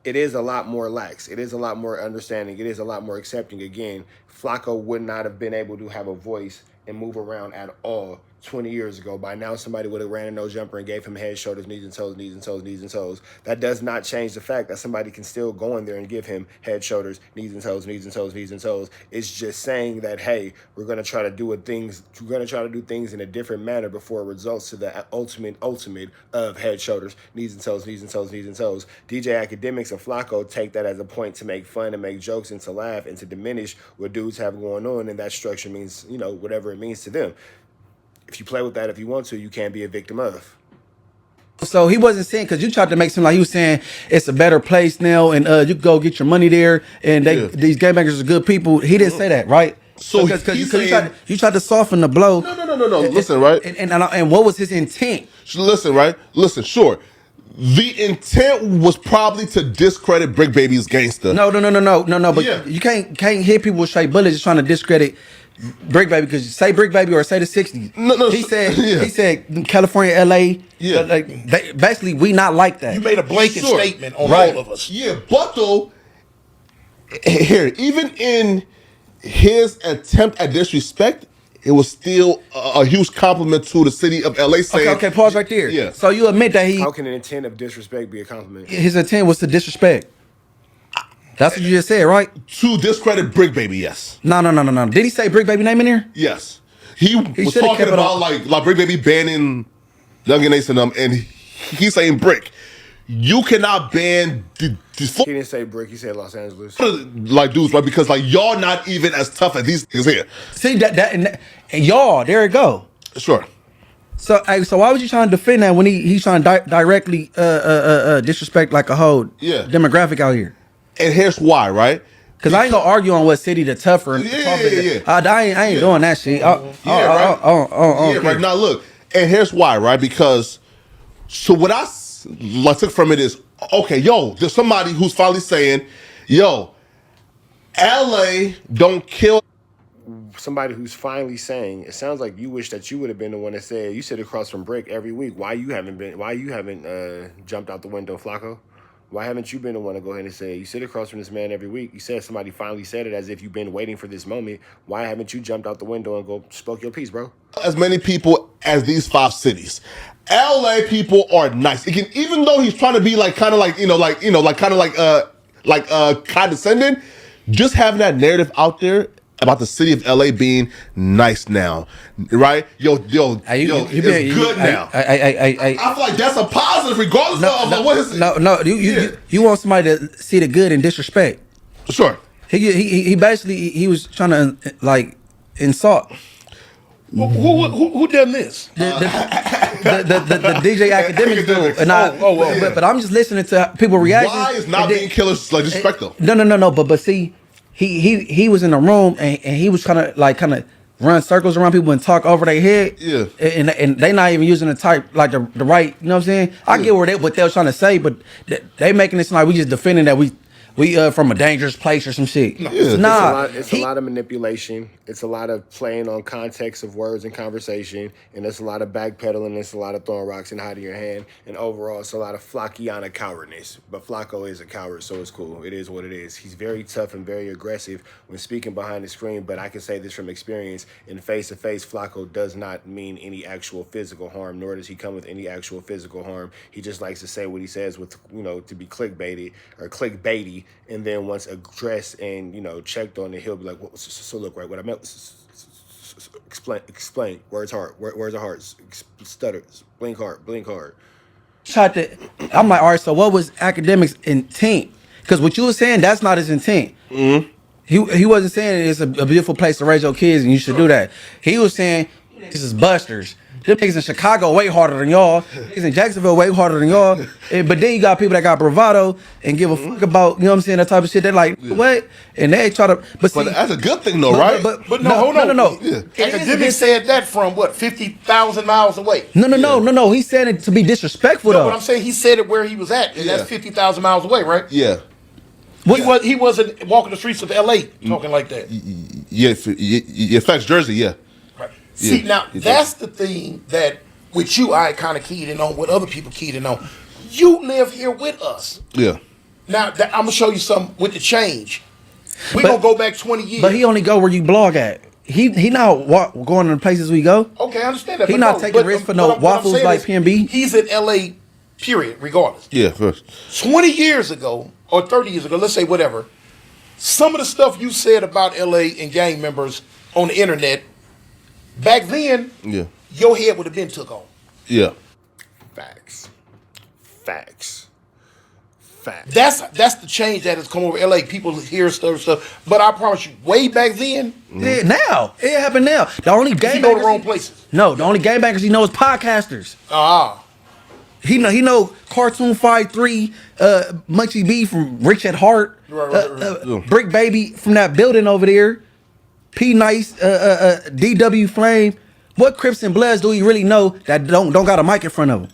It is a lot more lax. It is a lot more understanding. It is a lot more accepting. Again, Flakko would not have been able to have a voice and move around at all 20 years ago. By now, somebody would have ran a no jumper and gave him head, shoulders, knees and toes, knees and toes, knees and toes. That does not change the fact that somebody can still go in there and give him head, shoulders, knees and toes, knees and toes, knees and toes. It's just saying that, hey, we're going to try to do things in a different manner before it results to the ultimate of head, shoulders, knees and toes, knees and toes, knees and toes. DJ Academics and Flakko take that as a point to make fun and make jokes and to laugh and to diminish what dudes have going on, and that structure means, whatever it means to them. If you play with that, if you want to, you can't be a victim of. So he wasn't saying, because you tried to make it seem like he was saying it's a better place now, and you go get your money there, and these game makers are good people. He didn't say that, right? So because you tried to soften the blow. No. Listen, right? And what was his intent? Listen, right? Listen, sure. The intent was probably to discredit Brick Baby's gangster. No. But you can't hit people with straight bullets just trying to discredit Brick Baby, because you say Brick Baby or say the 60s. No. He said California, LA. Yeah. Basically, we not like that. You made a blanket statement on all of us. Yeah, but though, here, even in his attempt at disrespect, it was still a huge compliment to the city of LA saying... Okay, pause right there. Yeah. So you admit that How can an intent of disrespect be a compliment? his intent was to disrespect. That's what you just said, right? To discredit Brick Baby, yes. No. Did he say Brick Baby name in there? Yes. He was should've talking kept it about on. like Brick Baby banning Young and Ace and them, and he's saying Brick. You cannot ban He didn't say Brick, he said Los Angeles. like dudes, right? Because like y'all not even as tough as these niggas here. See and y'all, there it go. Sure. So why was you trying to defend that when he's trying to directly disrespect like a whole demographic out here? And here's why, right? Because I ain't gonna argue on what city the tougher. Yeah. I ain't doing that shit. Right now, look, and here's why, right? Because so what I took from it is, okay, there's somebody who's finally saying, LA don't kill. Somebody who's finally saying, it sounds like you wish that you would have been the one that said, you sit across from Brick every week. Why you haven't jumped out the window, Flakko? Why haven't you been the one to go ahead and say, you sit across from this man every week? You said somebody finally said it as if you've been waiting for this moment. Why haven't you jumped out the window and spoke your piece, bro? As many people as these 5 cities. LA people are nice. Even though he's trying to be condescending, just having that narrative out there about the city of LA being nice now, right? It's good now. I feel like that's a positive, regardless of what is. You want somebody to see the good and disrespect. Sure. He basically he was trying to like insult. Who done this? The DJ Academics do, and but I'm just listening to people reacting. Why is not being killers like disrespectful? No. But see, he was in the room and he was kind of run circles around people and talk over their head. Yeah. And they not even using the type like the right. You know what I'm saying? I get what they were trying to say, but they making it sound like we just defending that we from a dangerous place or some shit. Yeah. It's a lot of manipulation. It's a lot of playing on context of words and conversation. And it's a lot of backpedaling. It's a lot of throwing rocks and hiding your hand. And overall, it's a lot of Flackiana cowardness. But Flakko is a coward, so it's cool. It is what it is. He's very tough and very aggressive when speaking behind the screen. But I can say this from experience. In face-to-face, Flakko does not mean any actual physical harm, nor does he come with any actual physical harm. He just likes to say what he says with, to be clickbaity. And then once addressed and checked on it, he'll be like, well, so look, right, what I meant was explain words hard, words are hard, stutter, blink hard. I'm like, all right, so what was Academics' intent? Because what you were saying, that's not his intent. Mm-hmm. He wasn't saying it's a beautiful place to raise your kids and you should do that. He was saying this is busters. Them niggas in Chicago way harder than y'all. Niggas in Jacksonville way harder than y'all. But then you got people that got bravado and give a fuck about, that type of shit. They're like, what? And they try to, but that's a good thing though, right? But no, hold on. No. Yeah. Academic said that from 50,000 miles away. No. He said it to be disrespectful though. But I'm saying he said it where he was at, and that's 50,000 miles away, right? Yeah. He wasn't walking the streets of LA talking like that. Yeah, your Facts jersey, yeah. Right. See, Yeah, now that's the thing that with you I kind of keyed in on, with other people keyed in on. You live here with us. Yeah. Now I'm gonna show you something with the change. We're gonna go back 20 years. But he only go where you blog at. He not going to the places we go. Okay, I understand that. He but not no, taking but, risks for what no I'm- what I'm waffles saying like is, PNB. He's in LA, period, regardless. Yeah, first. 20 years ago, or 30 years ago, let's say whatever, some of the stuff you said about LA and gang members on the internet, back then, Yeah. your head would have been took on. Yeah. Facts. Facts. Facts. That's the change that has come over LA. People hear stuff. But I promise you, way back then, Yeah, now it happened now. The only you game go to the wrong places. No, the only game bangers he knows is podcasters. He know Cartoon Fight 3, Munchie B from Rich at Heart, Right. Brick Baby from that building over there, P Nice, DW Flame. What Crips and Bloods do you really know that don't got a mic in front of them?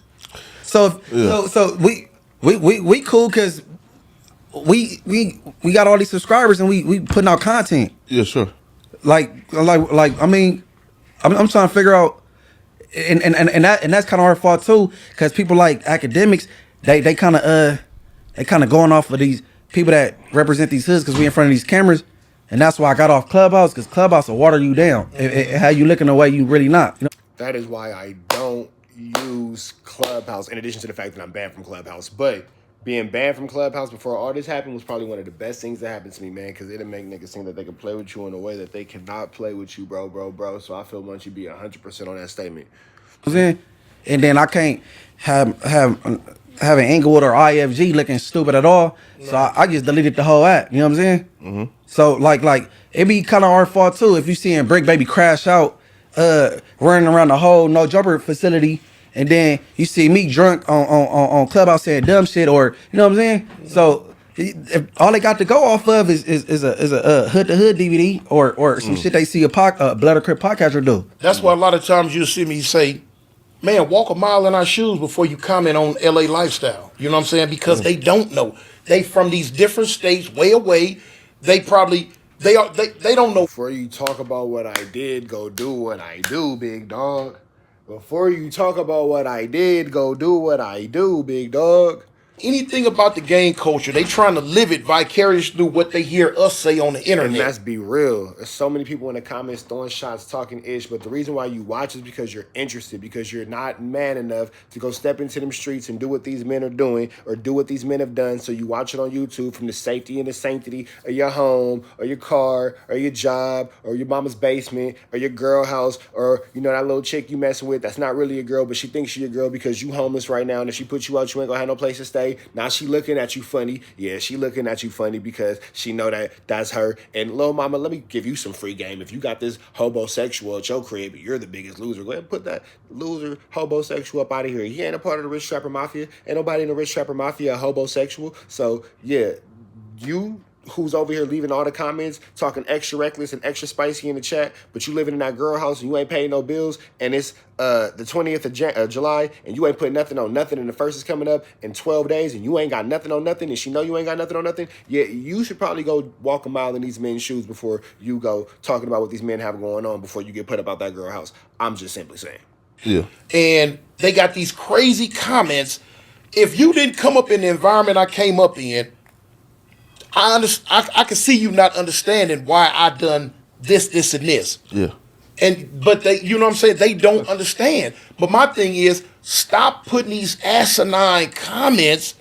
So we cool because we got all these subscribers and we putting out content. Yeah, sure. Like I mean, I'm trying to figure out, and that's kind of our fault too, because people like academics, they kind of going off of these people that represent these hoods because we in front of these cameras, and that's why I got off Clubhouse, because Clubhouse will water you down. How you looking the way you really not. You know? That is why I don't use Clubhouse, in addition to the fact that I'm banned from Clubhouse. But being banned from Clubhouse before all this happened was probably one of the best things that happened to me, man, because it'll make niggas think that they can play with you in a way that they cannot play with you, bro. So I feel Munchie be 100% on that statement. I'm saying? And then I can't have an Inglewood or IFG looking stupid at all. So I just deleted the whole app. You know what I'm saying? Mm-hmm. So like it be kind of our fault too if you seeing Brick Baby crash out, running around the whole no jumper facility, and then you see me drunk on Clubhouse saying dumb shit, or you know what I'm saying? So if all they got to go off of is a hood to hood DVD or some shit they see a Blood or Crip podcaster do. That's why a lot of times you'll see me say, man, walk a mile in our shoes before you comment on LA lifestyle. You know what I'm saying? Because they don't know. They from these different states, way away. They don't know. Before you talk about what I did, go do what I do, big dog. Before you talk about what I did, go do what I do, big dog. Anything about the gang culture, they trying to live it vicariously through what they hear us say on the internet. And let's be real. There's so many people in the comments throwing shots, talking ish, but the reason why you watch is because you're interested, because you're not man enough to go step into them streets and do what these men are doing or do what these men have done. So you watch it on YouTube from the safety and the sanctity of your home or your car or your job or your mama's basement or your girl house, or you know that little chick you messing with that's not really a girl, but she thinks she a girl because you homeless right now, and if she puts you out, you ain't gonna have no place to stay. Now she looking at you funny. Yeah, she looking at you funny because she know that that's her. And little mama, let me give you some free game. If you got this homosexual at your crib, you're the biggest loser. Go ahead and put that loser homosexual up out of here. He ain't a part of the Rich Trapper Mafia. Ain't nobody in the Rich Trapper Mafia a homosexual. So yeah, you who's over here leaving all the comments talking extra reckless and extra spicy in the chat, but you living in that girl house and you ain't paying no bills, and it's the 20th of July and you ain't putting nothing on nothing, and the first is coming up in 12 days and you ain't got nothing on nothing, and she know you ain't got nothing on nothing, yeah, you should probably go walk a mile in these men's shoes before you go talking about what these men have going on before you get put up out that girl house. I'm just simply saying. Yeah. And they got these crazy comments. If you didn't come up in the environment I came up in, I can see you not understanding why I done this, and this. Yeah. But they, you know what I'm saying? They don't understand. But my thing is, stop putting these asinine comments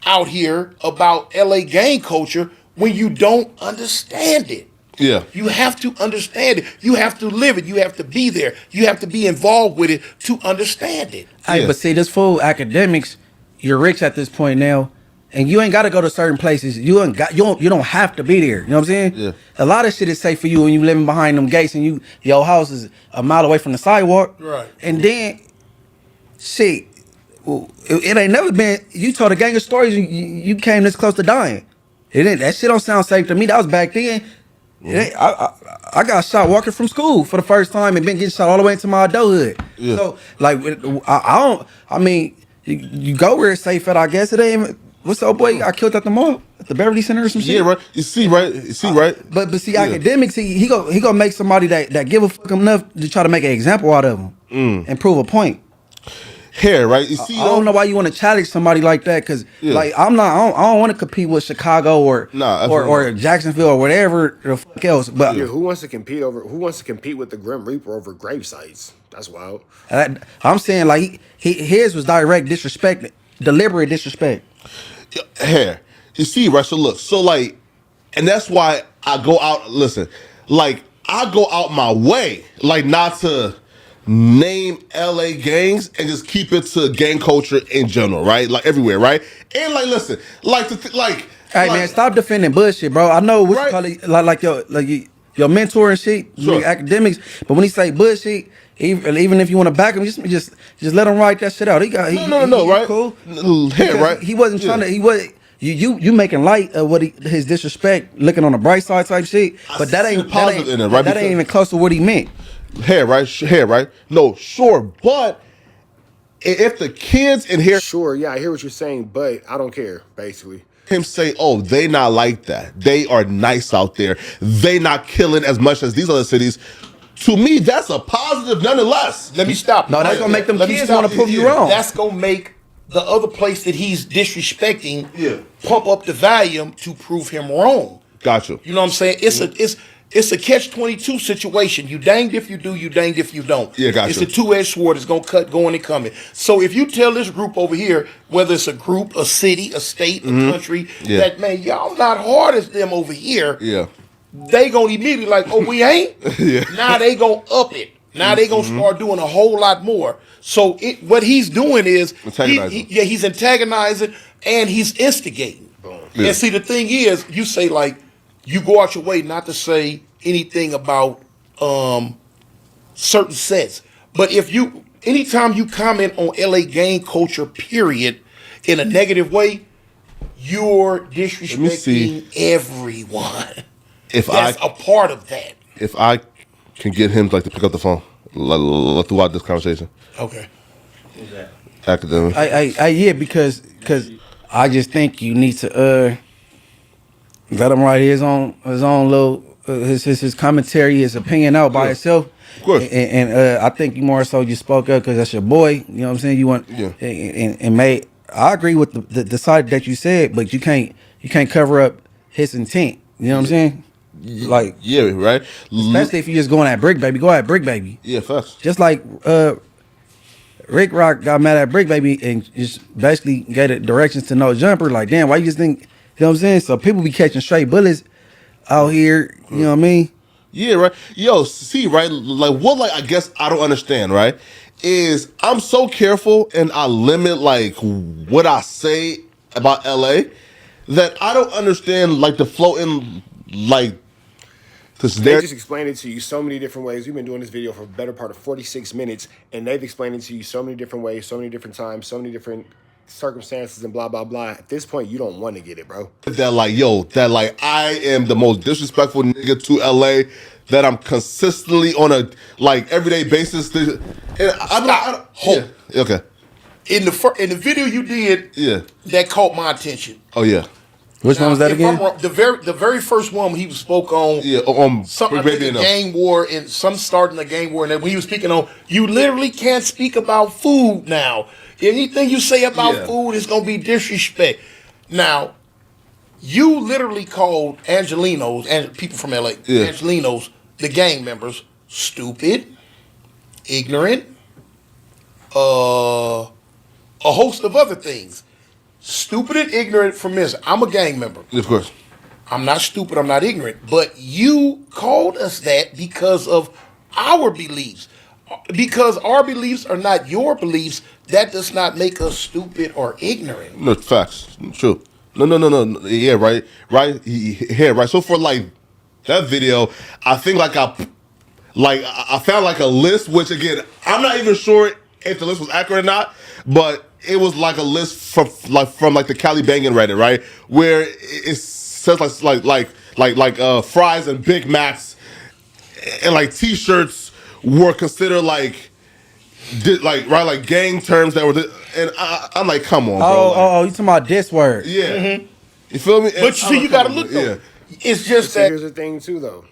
out here about LA gang culture when you don't understand it. Yeah. You have to understand it. You have to live it. You have to be there. You have to be involved with it to understand it. Hey, Yeah. but see, this full academics, you're rich at this point now, and you ain't got to go to certain places. You don't have to be there. You know what I'm saying? Yeah. A lot of shit is safe for you when you living behind them gates and your house is a mile away from the sidewalk. Right. And then, shit, it ain't never been. You told a gang of stories. You came this close to dying. That shit don't sound safe to me. That was back then. I got shot walking from school for the first time and been getting shot all the way into my adulthood. Yeah. So like I mean, you go where it's safe at. I guess it ain't. What's the old boy got killed at the mall, at the Beverly Center or some shit? Yeah, right. You see, right. But see, academics, he gonna make somebody that give a fuck enough to try to make an example out of him and prove a point. Here, right. You see, I don't know why you want to challenge somebody like that, because like I don't want to compete with Chicago or Jacksonville or whatever the fuck else. But who wants to compete with the Grim Reaper over grave sites? That's wild. I'm saying like his was direct disrespect, deliberate disrespect. Here, you see, right. So look, so like, and that's why I go out. Listen, like I go out my way, like not to name LA gangs and just keep it to gang culture in general, right? Like everywhere, right? And like, listen, like Hey man, stop defending bullshit, bro. I know what you call it, like your mentor and shit, sure. academics. But when he say bullshit, even if you want to back him, just let him write that shit out. He right? Cool. Here, right? He wasn't trying to. He was. You making light of his disrespect, looking on the bright side type shit. But that ain't positive in it, right? That ain't even close to what he meant. Here, right? No, sure, but if the kids in here, sure, yeah, I hear what you're saying, but I don't care. Basically, him say, "Oh, they not like that. They are nice out there. They not killing as much as these other cities." To me, that's a positive, nonetheless. Let me stop. No, that's gonna make them kids want to prove you wrong. That's gonna make the other place that he's disrespecting pump up the volume to prove him wrong. Gotcha. You know what I'm saying? It's a catch-22 situation. You danged if you do, you danged if you don't. Yeah, gotcha. It's a two-edged sword. It's gonna cut going and coming. So if you tell this group over here, whether it's a group, a city, a state, a country, that man, y'all not hard as them over here. Yeah. They gonna immediately like, oh, we ain't. Now they gonna up it. Now they gonna start doing a whole lot more. So what he's doing is he's antagonizing and he's instigating. And see, the thing is, you say like you go out your way not to say anything about certain sets, but anytime you comment on LA gang culture, period, in a negative way, you're disrespecting everyone. That's a part of that. If I can get him like to pick up the phone throughout this conversation. Okay. Who's that? Academic. Yeah, because I just think you need to let him write his own little his commentary, his opinion out by itself. Of course. And I think you more so you spoke up because that's your boy. You know what I'm saying? You want and made. I agree with the side that you said, but you can't cover up his intent. You know what I'm saying? Like right. Especially if you just going at Brick Baby, go at Brick Baby. Yeah, first. Just like Rick Rock got mad at Brick Baby and just basically gave it directions to No Jumper. Like, damn, why you just think? You know what I'm saying? So people be catching straight bullets out here. You know what I mean? Yeah, right. Yo, see, right? Like what? Like I guess I don't understand. Right? Is I'm so careful and I limit like what I say about LA that I don't understand like the floating like. They just explained it to you so many different ways. We've been doing this video for the better part of 46 minutes, and they've explained it to you so many different ways, so many different times, so many different circumstances, and blah, blah, blah. At this point, you don't want to get it, bro. That like I am the most disrespectful nigga to LA, that I'm consistently on a like everyday basis. And I don't okay. In the video you did, that caught my attention. Oh yeah. Which one was that again? The very first one when he spoke on something like a gang war and some starting a gang war, and then when he was speaking on, you literally can't speak about food now. Anything you say about food is gonna be disrespect. Now, you literally called Angelinos and people from LA, Angelinos, the gang members, stupid, ignorant, a host of other things. Stupid and ignorant from this. I'm a gang member. Of course. I'm not stupid, I'm not ignorant. But you called us that because of our beliefs. Because our beliefs are not your beliefs, that does not make us stupid or ignorant. No, facts. True. No. Yeah, right. Yeah, right. So for like that video, I think I found like a list, which again, I'm not even sure if the list was accurate or not, but it was like a list from the Cali Bangin' Reddit, right? Where it says like fries and Big Macs and like T-shirts were considered like gang terms that were, And I'm like, come on, bro. Oh, you talking about this word? Yeah. You feel me? But you see, you gotta look though. It's just See, that here's the thing too, though.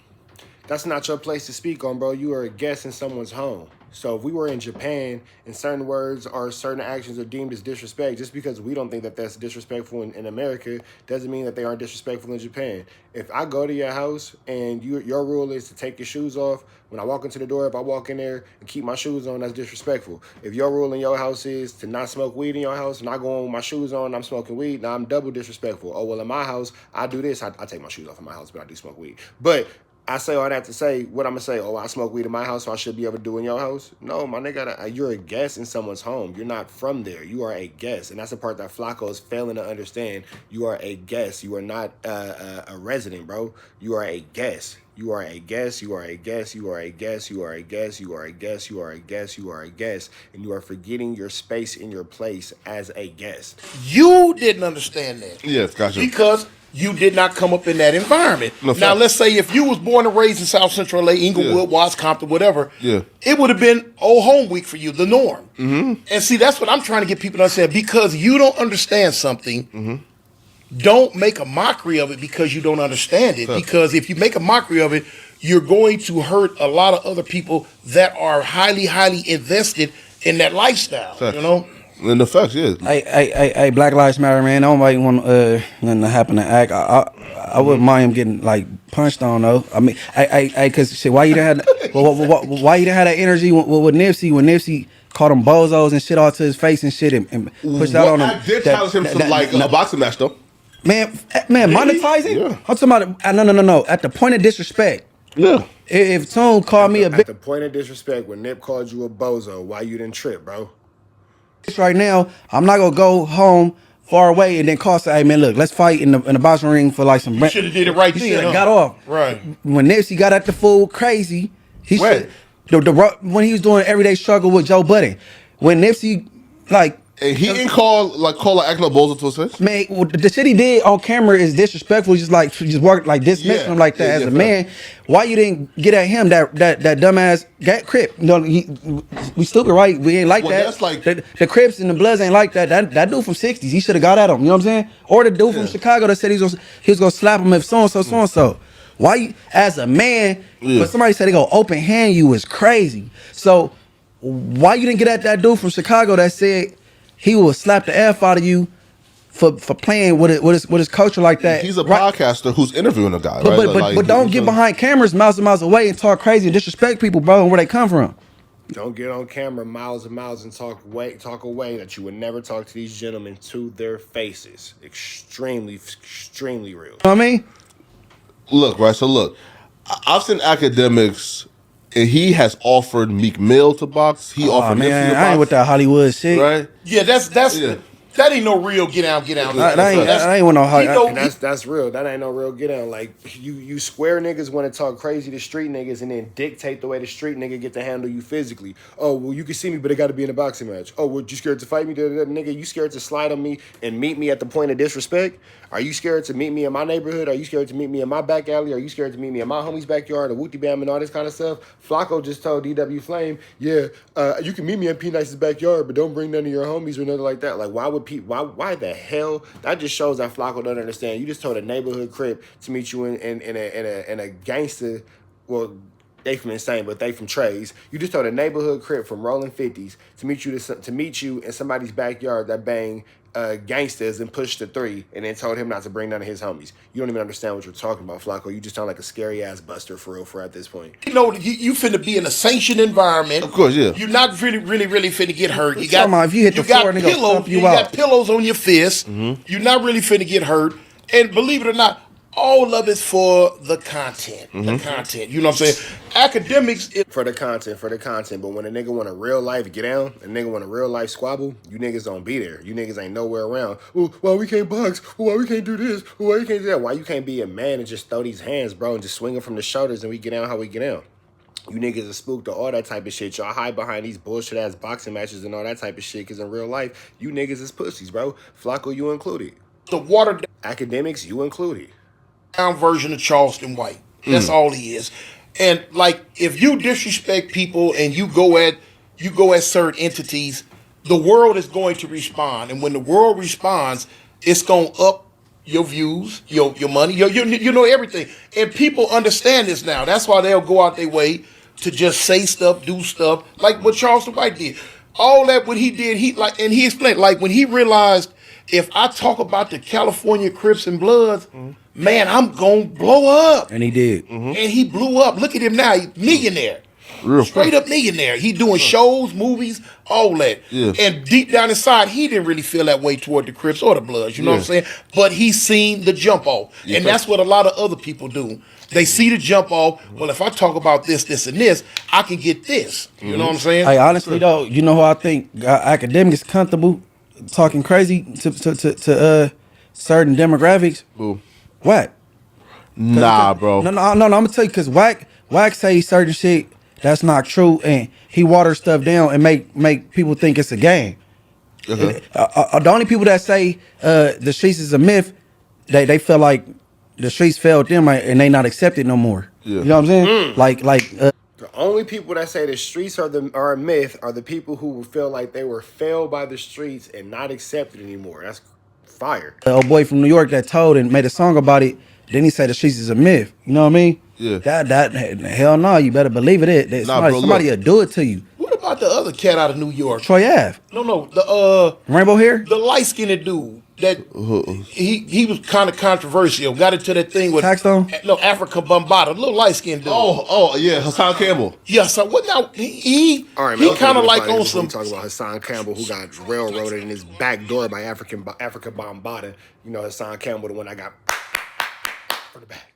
That's not your place to speak on, bro. You are a guest in someone's home. So if we were in Japan and certain words or certain actions are deemed as disrespect, just because we don't think that that's disrespectful in America doesn't mean that they aren't disrespectful in Japan. If I go to your house and your rule is to take your shoes off, when I walk into the door, if I walk in there and keep my shoes on, that's disrespectful. If your rule in your house is to not smoke weed in your house and I go on with my shoes on and I'm smoking weed, now I'm double disrespectful. Oh, well, in my house, I do this. I take my shoes off in my house, but I do smoke weed. But I say all that to say, what I'm going to say, oh, I smoke weed in my house, so I should be able to do in your house? No, my nigga, you're a guest in someone's home. You're not from there. You are a guest. And that's the part that Flakko is failing to understand. You are a guest. You are not a resident, bro. You are a guest. You are a guest, you are a guest, you are a guest, you are a guest, you are a guest, you are a guest, you are a guest, and you are forgetting your space in your place as a guest. you didn't understand that. Yes, gotcha. Because you did not come up in that environment. No, now, fact. let's say if you was born and raised in South Central LA, Inglewood, Watts, Compton, whatever, it would have been old home week for you, the norm. Mm-hmm. And see, that's what I'm trying to get people to understand. Because you don't understand something, don't make a mockery of it because you don't understand it. Because if you make a mockery of it, you're going to hurt a lot of other people that are highly, highly invested in that lifestyle. You know? And the facts, yeah. Hey, Black Lives Matter, man. Nobody want nothing to happen to Act. I wouldn't mind him getting like punched on though. I mean, cause shit, why you didn't have why you didn't have that energy with Nipsey when Nipsey called him bozos and shit all to his face and shit and pushed out on him. I did challenge him to like a boxing match though. Man, monetizing? Yeah. I'm talking about no. At the point of disrespect. Yeah. If Tone called me a At bitch the point of disrespect, when Nip called you a bozo, why you didn't trip, bro? right now, I'm not gonna go home far away and then call say, hey man, look, let's fight in the boxing ring for like some. You should have did it right You then. should have got off. Right. When Nipsey got at the fool crazy, he Right. should. When he was doing everyday struggle with Joe Budden, when Nipsey like. And he didn't call an acting a bozo to his face. Man, the shit he did on camera is disrespectful. Just work like dismissing him like that as a man. Why you didn't get at him that dumbass Crip? You know, we stupid, right? We ain't like that. That's like the Crips and the Bloods ain't like that. That dude from '60s, he should have got at him. You know what I'm saying? Or the dude from Chicago that said he was gonna slap him if so and so. Why you, as a man, but somebody said they gonna open hand you is crazy. So why you didn't get at that dude from Chicago that said he will slap the F out of you for playing with his culture like that? He's a podcaster who's interviewing a guy, but, right? But don't get behind cameras miles and miles away and talk crazy and disrespect people, bro, and where they come from. Don't get on camera miles and miles and talk away that you would never talk to these gentlemen to their faces. Extremely, extremely real. You know what I mean? Look, right? So look, I've seen academics, and he has offered Meek Mill to box. He offered Nipsey to box. I ain't with that Hollywood shit. Right? Yeah, that ain't no real get out. I ain't with no Hollywood. And that's real. That ain't no real get out. Like you square niggas want to talk crazy to street niggas and then dictate the way the street nigga get to handle you physically. Oh, well, you can see me, but it got to be in a boxing match. Oh, well, you scared to fight me? Nigga, you scared to slide on me and meet me at the point of disrespect? Are you scared to meet me in my neighborhood? Are you scared to meet me in my back alley? Are you scared to meet me in my homie's backyard, or Wooty Bam and all this kind of stuff? Flakko just told DW Flame, you can meet me in P Nice's backyard, but don't bring none of your homies or nothing like that. Like, why would people? Why the hell? That just shows that Flakko don't understand. You just told a neighborhood crip to meet you in a gangster. Well, they from Insane, but they from Trey's. You just told a neighborhood crip from Rolling 50s to meet you in somebody's backyard that bang gangsters and push the 3, and then told him not to bring none of his homies. You don't even understand what you're talking about, Flakko. You just sound like a scary ass buster for real for at this point. You know, you finna be in a sanctioned environment. Of course, yeah. You're not really finna get hurt. You got if you hit the floor, they gonna stomp you out. got pillows on your fist. Mm-hmm. You're not really finna get hurt. And believe it or not, all of it's for the content. Mm-hmm. The content. You know what I'm saying? Academics for the content. But when a nigga want a real life get down, a nigga want a real life squabble, you niggas don't be there. You niggas ain't nowhere around. Well, why we can't box? Why we can't do this? Why we can't do that? Why you can't be a man and just throw these hands, bro, and just swing them from the shoulders and we get down how we get down? You niggas are spooked to all that type of shit. Y'all hide behind these bullshit ass boxing matches and all that type of shit, because in real life, you niggas is pussies, bro. Flakko, you included. The watered academics, you included. Down version of Charleston White. That's all he is. And like, if you disrespect people and you go at certain entities, the world is going to respond, and when the world responds, it's gonna up your views, your money, you know everything, and people understand this now. That's why they'll go out their way to just say stuff, do stuff like what Charleston White did. All that what he did, and he explained like when he realized if I talk about the California Crips and Bloods, man, I'm gonna blow up. And he did. And he blew up. Look at him now, he's millionaire. Straight up millionaire. He doing shows, movies, all that. Yeah. And deep down inside, he didn't really feel that way toward the Crips or the Bloods. You know what I'm saying? But he seen the jump off. And that's what a lot of other people do. They see the jump off. Well, if I talk about this, this, and this, I can get this. You know what I'm saying? Hey, honestly though, you know who I think academics comfortable talking crazy to certain demographics? Who? Whack. Nah, bro. No, I'm gonna tell you because Whack say certain shit that's not true, and he waters stuff down and make people think it's a game. The only people that say the streets is a myth, they feel like the streets failed them and they not accepted no more. Yeah. You know what I'm saying? The only people that say the streets are a myth are the people who feel like they were failed by the streets and not accepted anymore. That's fire. The old boy from New York that told and made a song about it. Then he said the streets is a myth. You know what I mean? Yeah. That hell no, you better believe it. Somebody will do it to you. What about the other cat out of New York? Troy Ave. No, the Rainbow hair? the light-skinned dude that he was kind of controversial. Got into that thing with Taxstone? No, Africa Bombada, little light-skinned dude. Oh, yeah, Hassan Campbell. Yeah, so what now? He All right, man, he kind of like on some. some. Talking about Hassan Campbell, who got railroaded in his back door by Africa Bombada. You know, Hassan Campbell, the one I got from the back.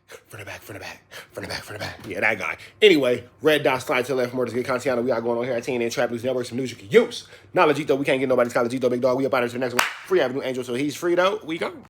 Yeah, that guy. Anyway, red dot slide to the left. More to get content we got going on here at TNN Trap News Network. Some news you can use. Knowledge, though. We can't get nobody's college, big dog. We up out of the next one. Free Avenue Angel, so he's free, though. We go.